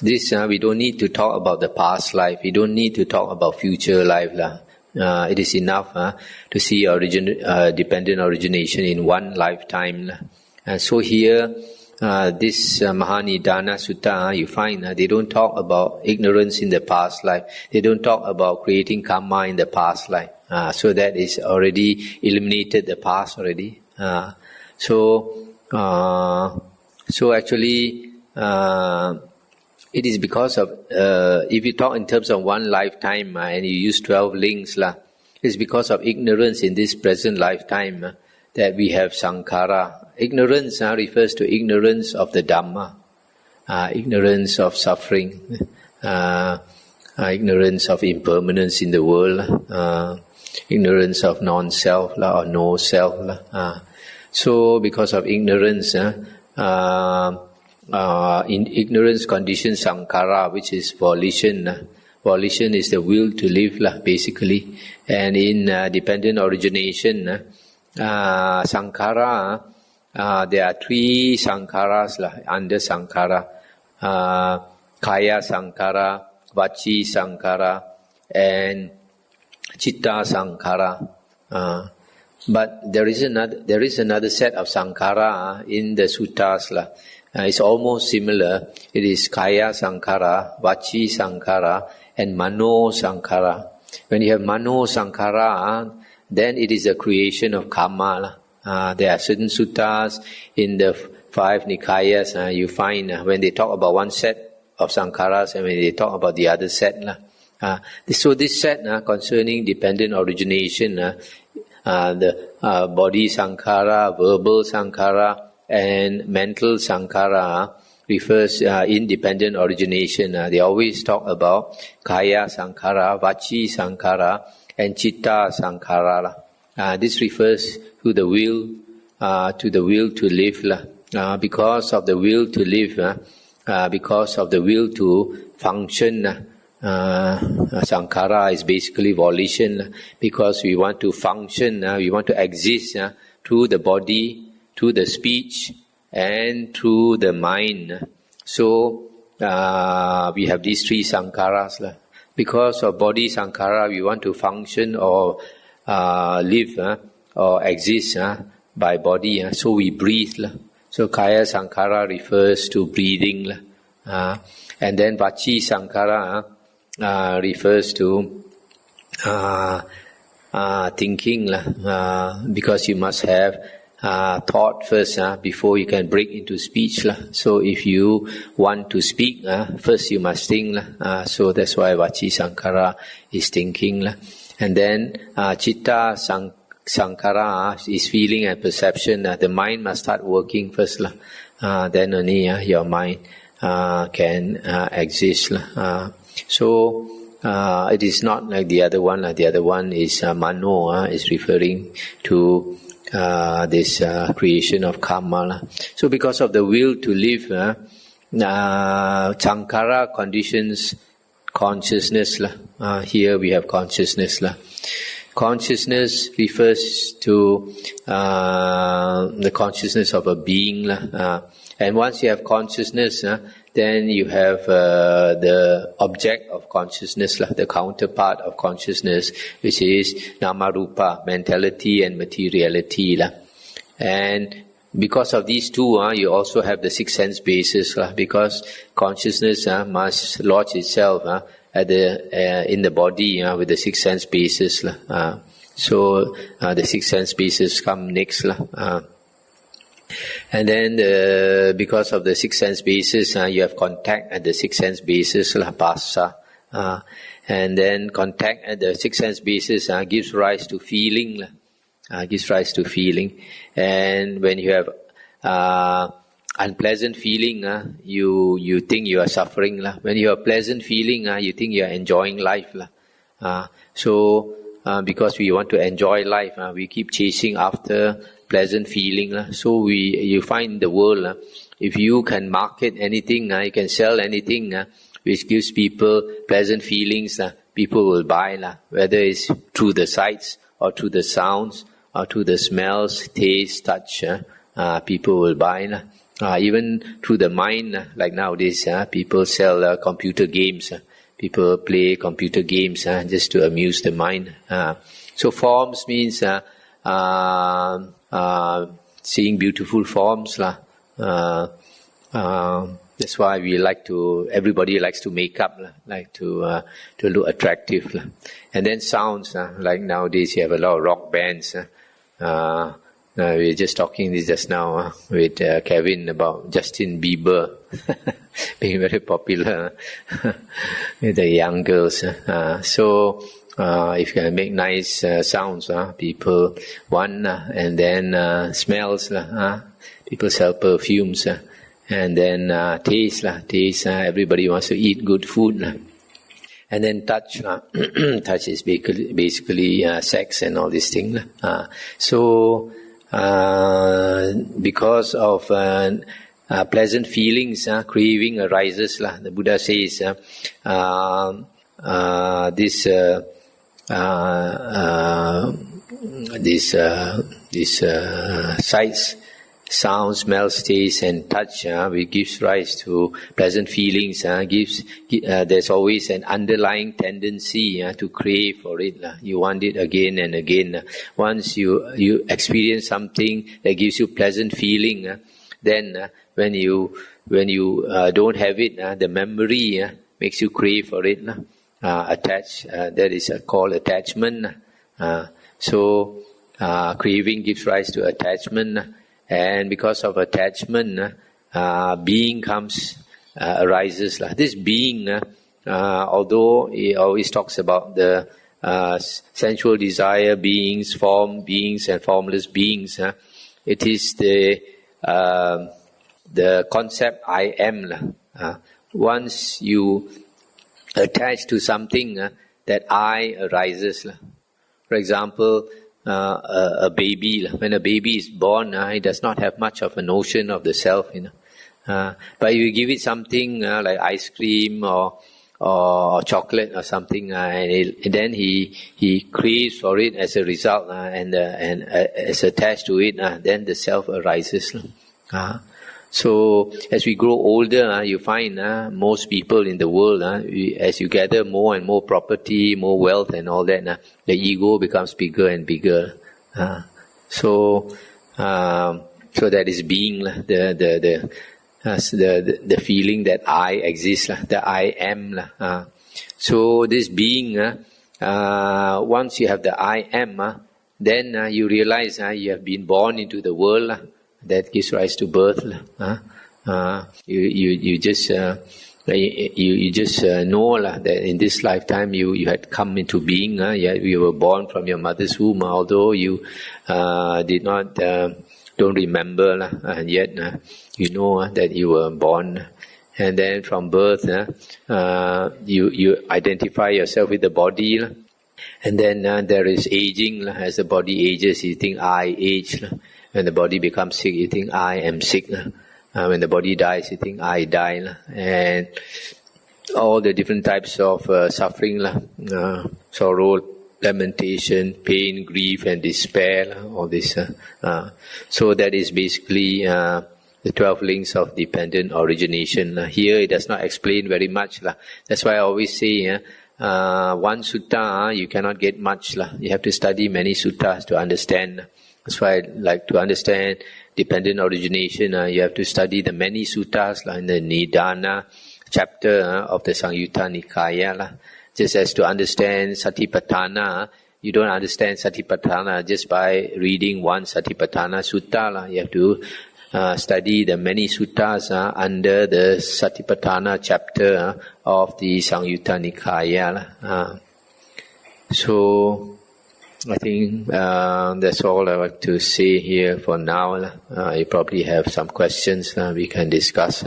This we don't need to talk about the past life. We don't need to talk about future life. It is enough to see dependent origination in one lifetime. So here, this Mahanidana Sutta, you find they don't talk about ignorance in the past life. They don't talk about creating karma in the past life. So that is already eliminated the past already. So actually, it is because of, if you talk in terms of one lifetime and you use 12 links, it's because of ignorance in this present lifetime that we have sankhara. Ignorance refers to ignorance of the Dhamma, ignorance of suffering, ignorance of impermanence in the world, ignorance of non-self or no-self. So because of ignorance, in ignorance conditions sankhara, which is volition. Volition is the will to live, basically. And in dependent origination, sankhara, there are three sankharas under sankhara. Kaya sankhara, vachi sankhara, and chitta sankhara. But there is another set of sankhara in the suttas. It's almost similar. It is kaya sankhara, vachi sankhara, and mano sankhara. When you have mano sankhara, then it is a creation of karma. There are certain suttas in the 5 Nikayas, you find when they talk about one set of sankharas and when they talk about the other set. So this set concerning dependent origination, the body sankhara, verbal sankhara, and mental sankhara refers independent origination. They always talk about kaya sankhara, vachi sankhara, and chitta sankhara. This refers to the will to live. Because of the will to live, because of the will to function, sankhara is basically volition. Because we want to function, we want to exist through the body, through the speech, and through the mind. So we have these three sankharas. Because of body sankhara, we want to function or live or exist by body. So we breathe. So kaya sankhara refers to breathing. And then vachi sankhara refers to thinking. Because you must have thought first before you can break into speech. So if you want to speak, first you must think. So that's why vachi sankhara is thinking. And then chitta sankhara is feeling and perception. The mind must start working first. Then only your mind can exist. So it is not like the other one. The other one is mano, is referring to this creation of karma. So because of the will to live, sankhara conditions consciousness. Here we have consciousness. Consciousness refers to the consciousness of a being. And once you have consciousness, then you have the object of consciousness, the counterpart of consciousness, which is nama-rupa, mentality and materiality. And because of these two, you also have the six sense bases, because consciousness must lodge itself in the body with the six sense bases. So the six sense bases come next. And then because of the six sense bases, you have contact at the six sense bases, bhasa. And then contact at the six sense bases gives rise to feeling. And when you have unpleasant feeling, you think you are suffering. When you have pleasant feeling, you think you are enjoying life. So because we want to enjoy life, we keep chasing after pleasant feeling. So you find in the world, if you can market anything, you can sell anything which gives people pleasant feelings, people will buy. Whether it's through the sights or through the sounds or through the smells, taste, touch, people will buy. even through the mind, like nowadays, people sell computer games. People play computer games just to amuse the mind. So forms means seeing beautiful forms. That's why everybody likes to make up, like to look attractive. And then sounds, like nowadays you have a lot of rock bands. We were just talking this just now with Kevin about Justin Bieber being very popular with the young girls. So if you can make nice sounds, people want, and then smells, people sell perfumes, and then taste, everybody wants to eat good food. And then touch, touch is basically sex and all these things. So because of pleasant feelings, craving arises. The Buddha says this sights, sound, smell, taste, and touch, which gives rise to pleasant feelings. There's always an underlying tendency to crave for it. You want it again and again. Once you experience something that gives you pleasant feeling, then when you don't have it, the memory makes you crave for it. Attach. That is called attachment. So craving gives rise to attachment. And because of attachment, being arises. This being, although he always talks about the sensual desire beings, form beings, and formless beings, it is the concept I am. Once you attach to something, that I arises. For example, a baby, when a baby is born, it does not have much of a notion of the self, but you give it something like ice cream or chocolate or something, and then he craves for it as a result, and as attached to it, then the self arises. So as we grow older, you find most people in the world, as you gather more and more property, more wealth and all that, the ego becomes bigger and bigger. So that is being, the feeling that I exist, that I am. So this being, once you have the I am, then you realize you have been born into the world. That gives rise to birth. You just know that in this lifetime you had come into being. You were born from your mother's womb, although you don't remember, and yet you know that you were born. And then from birth, you identify yourself with the body, and then there is aging. As the body ages, you think I age. When the body becomes sick, you think I am sick. When the body dies, you think I die. And all the different types of suffering, sorrow, lamentation, pain, grief, and despair, all this. So that is basically the 12 links of dependent origination. Here it does not explain very much. That's why I always say, one sutta, you cannot get much. You have to study many suttas to understand. That's why, like, to understand dependent origination, you have to study the many suttas, in the Nidana chapter of the Samyutta Nikaya. Just as to understand Satipatthana, you don't understand Satipatthana just by reading one Satipatthana sutta. You have to study the many suttas under the Satipatthana chapter of the Samyutta Nikaya. So I think that's all I want to say here for now. You probably have some questions we can discuss.